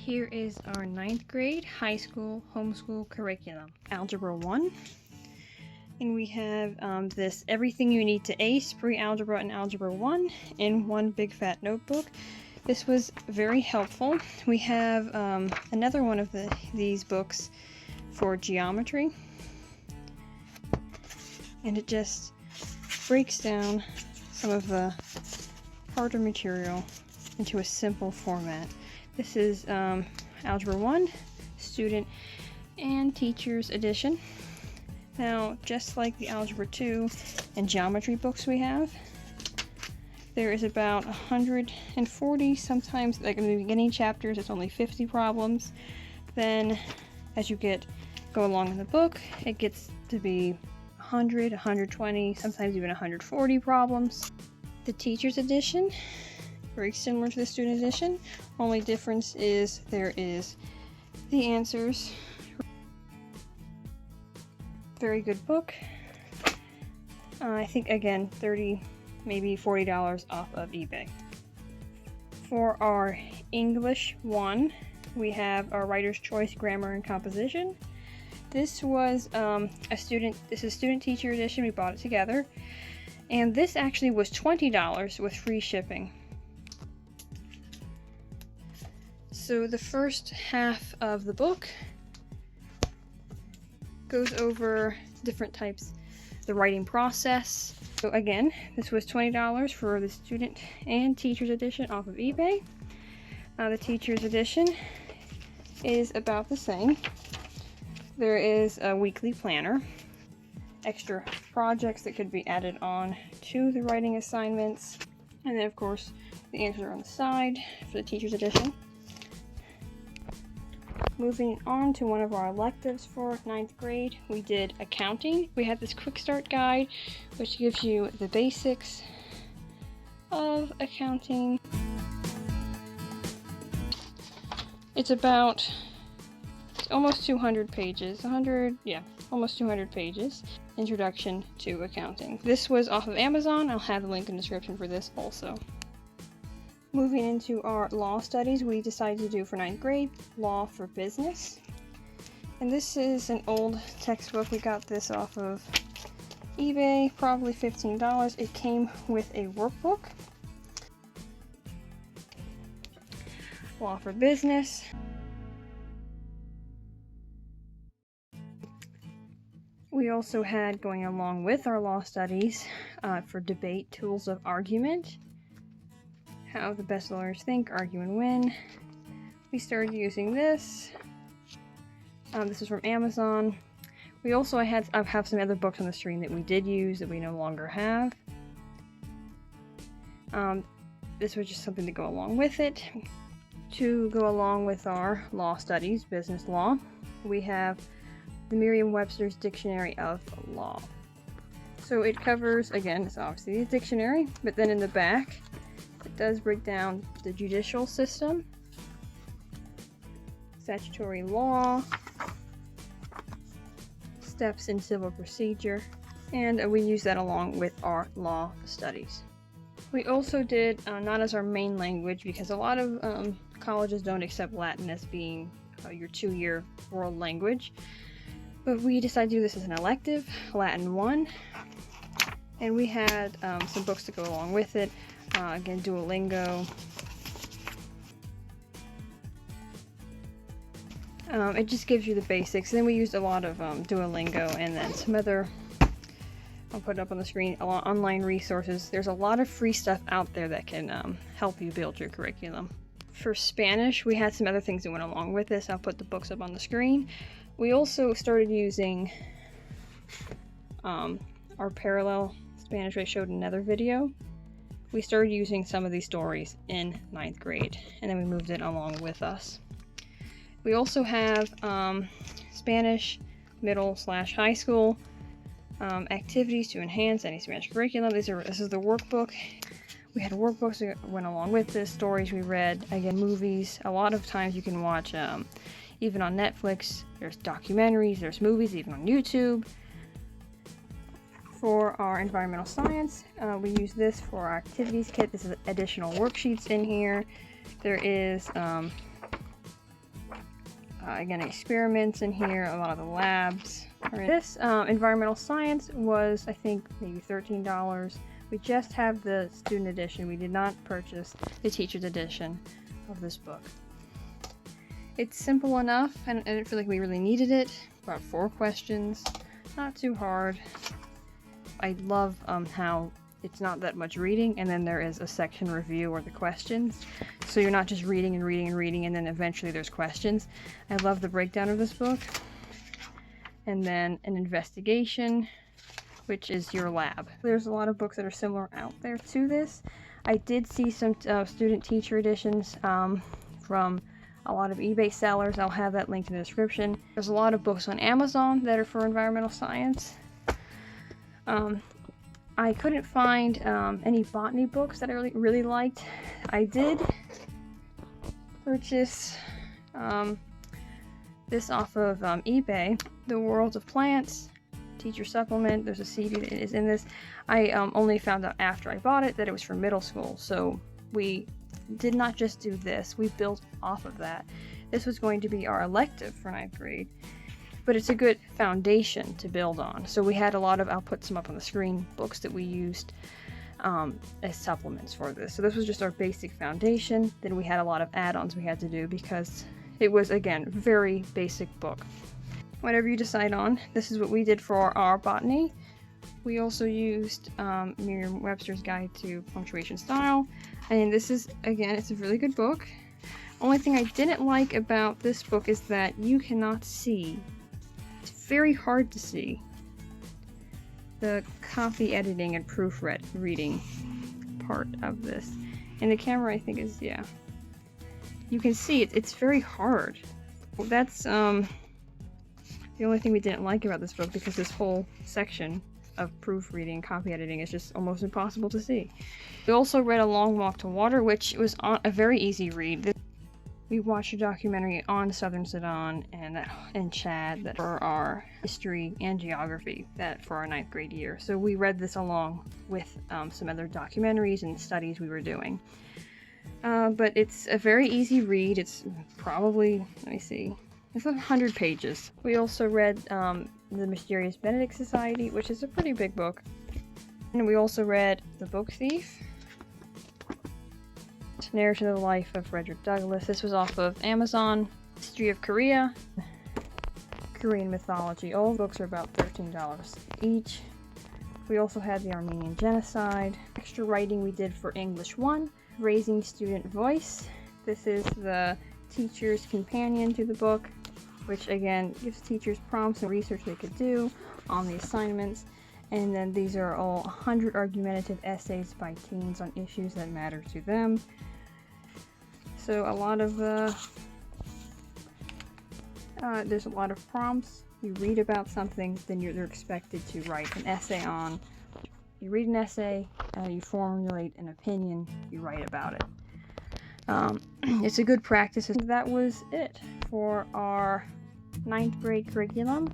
Here is our 9th grade high school homeschool curriculum, Algebra 1. And we have this Everything You Need to Ace, Pre-Algebra and Algebra 1 in one big fat notebook. This was very helpful. We have another one of these books for geometry. And it just breaks down some of the harder material into a simple format. This is Algebra 1, Student and Teacher's Edition. Now, just like the Algebra 2 and Geometry books we have, there is about 140, sometimes, like in the beginning chapters, it's only 50 problems. Then, as you go along in the book, it gets to be 100, 120, sometimes even 140 problems. The Teacher's Edition, very similar to the Student Edition, only difference is there is the answers. Very good book. I think, again, $30, maybe $40 off of eBay. For our English 1, we have our Writer's Choice Grammar and Composition. This was this is Student Teacher Edition. We bought it together. And this actually was $20 with free shipping. So the first half of the book goes over different types, the writing process. So again, this was $20 for the Student and Teacher's Edition off of eBay. The Teacher's Edition is about the same. There is a weekly planner, extra projects that could be added on to the writing assignments, and then of course the answers are on the side for the Teacher's Edition. Moving on to one of our electives for 9th grade, we did accounting. We had this quick start guide, which gives you the basics of accounting. It's almost 200 pages. Almost 200 pages. Introduction to Accounting. This was off of Amazon. I'll have the link in the description for this also. Moving into our law studies, we decided to do for 9th grade, Law for Business. And this is an old textbook. We got this off of eBay, probably $15. It came with a workbook. Law for Business. We also had, going along with our law studies, for debate, Tools of Argument. How the best lawyers think, argue, and win. We started using this. This is from Amazon. We also have some other books on the screen that we did use that we no longer have. This was just something to go along with it. To go along with our law studies, business law, we have the Merriam-Webster's Dictionary of Law. So it covers, again, it's obviously a dictionary, but then in the back, it does break down the judicial system, statutory law, steps in civil procedure, and we use that along with our law studies. We also did, not as our main language, because a lot of colleges don't accept Latin as being your 2-year world language, but we decided to do this as an elective, Latin 1, and we had some books to go along with it. Again, Duolingo. It just gives you the basics. And then we used a lot of Duolingo and then some other, I'll put it up on the screen, online resources. There's a lot of free stuff out there that can help you build your curriculum. For Spanish, we had some other things that went along with this. I'll put the books up on the screen. We also started using our parallel Spanish. I showed another video. We started using some of these stories in 9th grade, and then we moved it along with us. We also have Spanish middle/high school activities to enhance any Spanish curriculum. This is the workbook. We had workbooks that went along with this, stories we read, again, movies. A lot of times you can watch, even on Netflix, there's documentaries, there's movies, even on YouTube. For our environmental science, we use this for our activities kit. This is additional worksheets in here. There is Again, experiments in here, a lot of the labs. This environmental science was, I think, maybe $13. We just have the student edition. We did not purchase the teacher's edition of this book. It's simple enough, and I didn't feel like we really needed it. About 4 questions, not too hard. I love how it's not that much reading, and then there is a section review or the questions. So you're not just reading and reading and reading, and then eventually there's questions. I love the breakdown of this book. And then an investigation, which is your lab. There's a lot of books that are similar out there to this. I did see some student teacher editions from a lot of eBay sellers. I'll have that linked in the description. There's a lot of books on Amazon that are for environmental science. I couldn't find any botany books that I really liked. I did purchase this off of eBay, The World of Plants Teacher Supplement. There's a CD that is in this. I only found out after I bought it that it was for middle school, so we did not just do this, we built off of that. This was going to be our elective for 9th grade, but it's a good foundation to build on. So we had a lot of, I'll put some up on the screen, books that we used as supplements for this. So this was just our basic foundation. Then we had a lot of add-ons we had to do because it was, again, very basic book. Whatever you decide on, this is what we did for our botany. We also used Merriam-Webster's Guide to Punctuation Style. And this is, again, it's a really good book. Only thing I didn't like about this book is that you cannot see. It's very hard to see the copy editing and proofreading part of this. And the camera, I think, is, yeah. You can see it, it's very hard. Well, that's the only thing we didn't like about this book, because this whole section of proofreading, copy editing is just almost impossible to see. We also read A Long Walk to Water, which was a very easy read. We watched a documentary on Southern Sudan and Chad for our history and geography for our 9th grade year. So we read this along with some other documentaries and studies we were doing. But it's a very easy read. It's probably, let me see, it's 100 pages. We also read The Mysterious Benedict Society, which is a pretty big book. And we also read The Book Thief, Narrative of the Life of Frederick Douglass. This was off of Amazon. History of Korea, Korean Mythology. All the books are about $13 each. We also had the Armenian Genocide. Extra writing we did for English 1, Raising Student Voice. This is the teacher's companion to the book, which again gives teachers prompts and research they could do on the assignments. And then these are all 100 argumentative essays by teens on issues that matter to them. So a lot of there's a lot of prompts. You read about something, then you're expected to write an essay on. You read an essay, you formulate an opinion, you write about it. It's a good practice. That was it for our 9th grade curriculum.